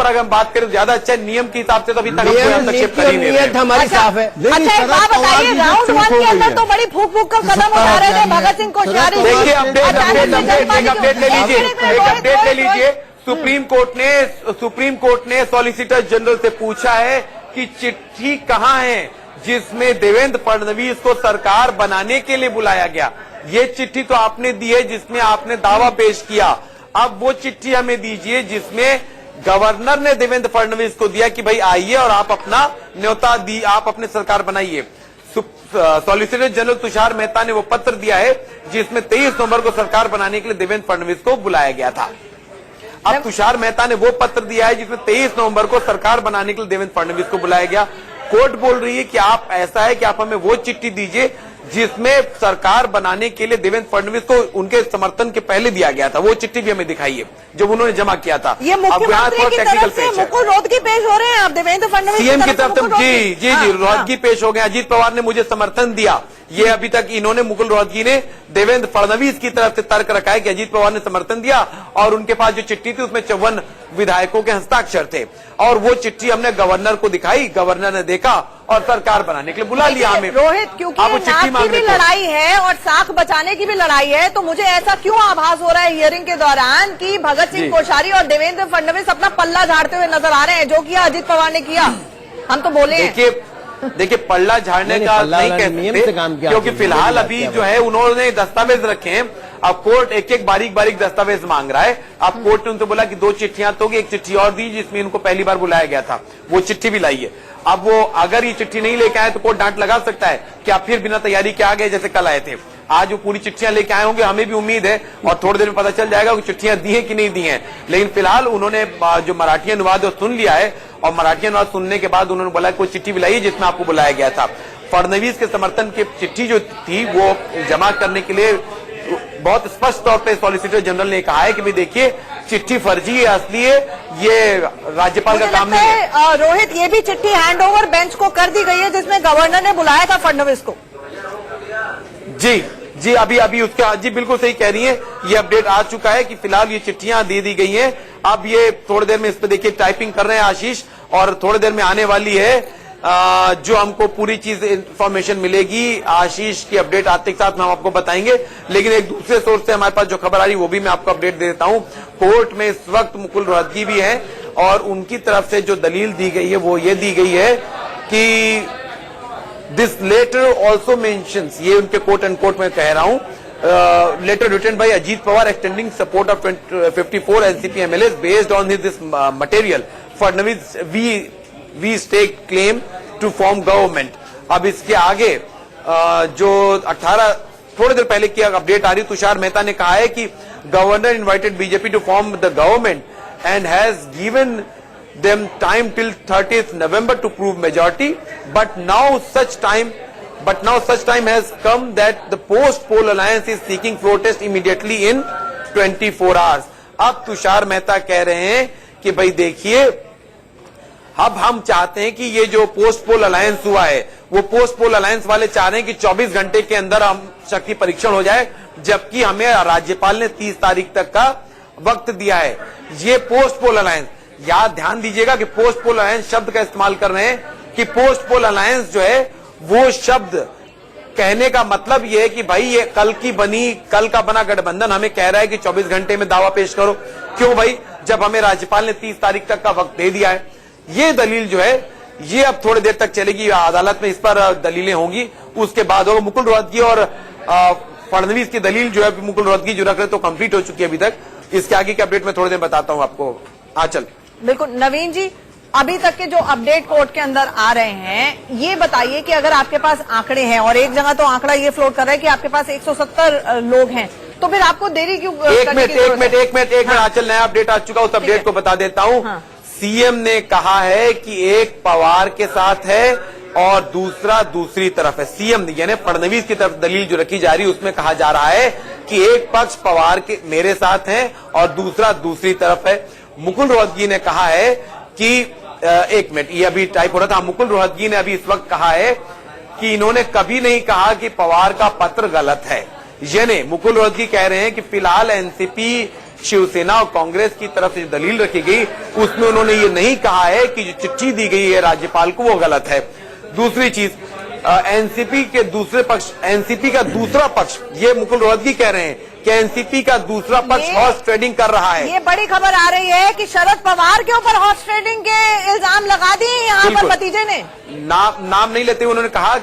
पर अगर हम बात करें तो ज्यादा अच्छा नियम के हिसाब से तो अभी तक हस्तक्षेप कर ही नहीं रहे। हमारी साफ है। अच्छा एक बात बताइए, राउंड 1 के अंदर तो बड़ी फूक फूक का कदम उठा रहे थे भगत सिंह कोश्यारी। देखिए अपडेट ले लीजिए। सुप्रीम कोर्ट ने सॉलिसिटर जनरल से पूछा है कि चिट्ठी कहां है जिसमें देवेंद्र फडणवीस को सरकार बनाने के लिए बुलाया गया। ये चिट्ठी तो आपने दी है जिसमें आपने दावा पेश किया, अब वो चिट्ठी हमें दीजिए जिसमें गवर्नर ने देवेंद्र फडणवीस को दिया कि भाई आइए और आप अपना न्योता दी, आप अपने सरकार बनाइए। सॉलिसिटर जनरल तुषार मेहता ने वो पत्र दिया है जिसमें 23 नवंबर को सरकार बनाने के लिए देवेंद्र फडणवीस को बुलाया गया था। अब तुषार मेहता ने वो पत्र दिया है जिसमें 23 नवंबर को सरकार बनाने के लिए देवेंद्र फडणवीस को बुलाया गया। कोर्ट बोल रही है कि आप ऐसा है कि आप हमें वो चिट्ठी दीजिए जिसमें सरकार बनाने के लिए देवेंद्र फडणवीस को उनके समर्थन के पहले दिया गया था। वो चिट्ठी भी हमें दिखाइए जब उन्होंने जमा किया था। ये मुख्यमंत्री की तरफ से मुकुल रोहतगी पेश हो रहे हैं, आप देवेंद्र फडणवीस सीएम की तरफ से जी रोहतगी पेश हो गए। अजीत पवार ने मुझे समर्थन दिया, ये अभी तक इन्होंने मुकुल रोहतगी ने देवेंद्र फडणवीस की तरफ से तर्क रखा है कि अजीत पवार ने समर्थन दिया और उनके पास जो चिट्ठी थी उसमें 54 विधायकों के हस्ताक्षर थे और वो चिट्ठी हमने गवर्नर को दिखाई, गवर्नर ने देखा और सरकार बनाने के लिए बुला लिया हमें। रोहित, क्योंकि नाक की भी लड़ाई है और साख बचाने की भी लड़ाई है, तो मुझे ऐसा क्यों आभास हो रहा है हियरिंग के दौरान कि भगत सिंह कोश्यारी और देवेंद्र फडणवीस अपना पल्ला झाड़ते हुए नजर आ रहे हैं, जो किया अजीत पवार ने किया। हम तो बोले देखिए पल्ला झाड़ने का नहीं कह सकते क्योंकि फिलहाल अभी जो है उन्होंने दस्तावेज रखे हैं। अब कोर्ट एक एक बारीक बारीक दस्तावेज मांग रहा है। अब कोर्ट ने उनसे बोला कि 2 चिट्ठियां तो एक चिट्ठी और दी जिसमें इनको पहली बार बुलाया गया था, वो चिट्ठी भी लाई है। अब वो अगर ये चिट्ठी नहीं लेके आए तो कोर्ट डांट लगा सकता है कि आप फिर बिना तैयारी के आ गए जैसे कल आए थे। आज वो पूरी चिट्ठियां लेके आए होंगे, हमें भी उम्मीद है और थोड़ी देर में पता चल जाएगा कि चिट्ठियां दी हैं कि नहीं दी हैं। लेकिन फिलहाल उन्होंने जो मराठी अनुवाद सुन लिया है और मराठी अनुवाद सुनने के बाद उन्होंने बोला कोई चिट्ठी भी लाई जिसमें आपको बुलाया गया था। फडणवीस के समर्थन की चिट्ठी जो थी वो जमा करने के लिए बहुत स्पष्ट तौर पे सॉलिसिटर जनरल ने कहा है कि भाई देखिए चिट्ठी फर्जी है, असली है, ये राज्यपाल का काम नहीं है। रोहित, ये भी चिट्ठी हैंडओवर बेंच को कर दी गई है जिसमें गवर्नर ने बुलाया था फडणवीस को। जी अभी उसके जी बिल्कुल सही कह रही है, ये अपडेट आ चुका है कि फिलहाल ये चिट्ठियां दे दी गई हैं। अब ये थोड़ी देर में इस पे देखिए टाइपिंग कर रहे हैं आशीष और थोड़ी देर में आने वाली है जो हमको पूरी चीज इंफॉर्मेशन मिलेगी। आशीष की अपडेट आते के साथ हम आपको बताएंगे, लेकिन एक दूसरे सोर्स से हमारे पास जो खबर आ रही वो भी मैं आपको अपडेट दे देता हूं। कोर्ट में इस वक्त मुकुल रोहतगी भी है और उनकी तरफ से जो दलील दी गई है वो ये दी गई है कि दिस लेटर ऑल्सो मेंशंस, ये उनके कोट एंड कोट में कह रहा हूं, letter written by Ajit Pawar extending support of 54 NCP MLAs based on this material Fadnavis we stake claim to form government. अब इसके आगे जो 18 थोड़ी देर पहले की अपडेट आ रही, तुषार मेहता ने कहा है कि governor invited BJP to form the government and has given them time till 30th November to prove majority, but now such time has come that the post-poll alliance is seeking floor test immediately in 24 hours. अब तुषार मेहता कह रहे हैं कि भाई देखिए अब हम चाहते हैं कि ये जो पोस्ट पोल अलायंस हुआ है वो पोस्ट पोल अलायंस वाले चाह रहे हैं कि 24 घंटे के अंदर हम शक्ति परीक्षण हो जाए, जबकि हमें राज्यपाल ने 30 तारीख तक का वक्त दिया है। ये पोस्ट पोल अलायंस, याद ध्यान दीजिएगा कि पोस्ट पोल अलायंस शब्द का इस्तेमाल कर रहे हैं कि पोस्ट पोल अलायंस जो है वो शब्द कहने का मतलब ये है कि भाई ये कल का बना गठबंधन हमें कह रहा है कि 24 घंटे में दावा पेश करो। क्यों भाई, जब हमें राज्यपाल ने 30 तारीख तक का वक्त दे दिया है। ये दलील जो है ये अब थोड़ी देर तक चलेगी, अदालत में इस पर दलीलें होंगी, उसके बाद होगा। मुकुल रोहतगी और फडणवीस की दलील जो है मुकुल रोहतगी जो रख रहे तो कंप्लीट हो चुकी है अभी तक। इसके आगे के अपडेट में थोड़ी देर बताता हूं आपको। चल बिल्कुल नवीन जी, अभी तक के जो अपडेट कोर्ट के अंदर आ रहे हैं ये बताइए कि अगर आपके पास आंकड़े हैं और एक जगह तो आंकड़ा ये फ्लोट कर रहा है कि आपके पास 170 लोग हैं, तो फिर आपको देरी क्यों? एक मिनट आंचल, नया अपडेट आ चुका, उस अपडेट को बता देता हूं। सीएम ने कहा है कि एक पवार के साथ है और दूसरा दूसरी तरफ है। सीएम यानी फडणवीस की तरफ दलील जो रखी जा रही है उसमें कहा जा रहा है कि एक पक्ष पवार के मेरे साथ है और दूसरा दूसरी तरफ है। मुकुल रोहतगी ने कहा है कि एक मिनट, ये अभी टाइप हो रहा था। मुकुल रोहतगी ने अभी इस वक्त कहा है कि इन्होंने कभी नहीं कहा कि पवार का पत्र गलत है। यानी मुकुल रोहतगी कह रहे हैं कि फिलहाल एनसीपी शिवसेना और कांग्रेस की तरफ से दलील रखी गई उसमें उन्होंने ये नहीं कहा है कि जो चिट्ठी दी गई है राज्यपाल को वो गलत है। दूसरी चीज, एनसीपी के दूसरे पक्ष, एनसीपी का दूसरा पक्ष, ये मुकुल रोहतगी कह रहे हैं कि एनसीपी का दूसरा पक्ष हॉर्स ट्रेडिंग कर रहा है। ये बड़ी खबर आ रही है कि शरद पवार के ऊपर हॉर्स ट्रेडिंग के इल्जाम लगा दिए यहाँ पर भतीजे ने। नाम नहीं लेते हुए उन्होंने कहा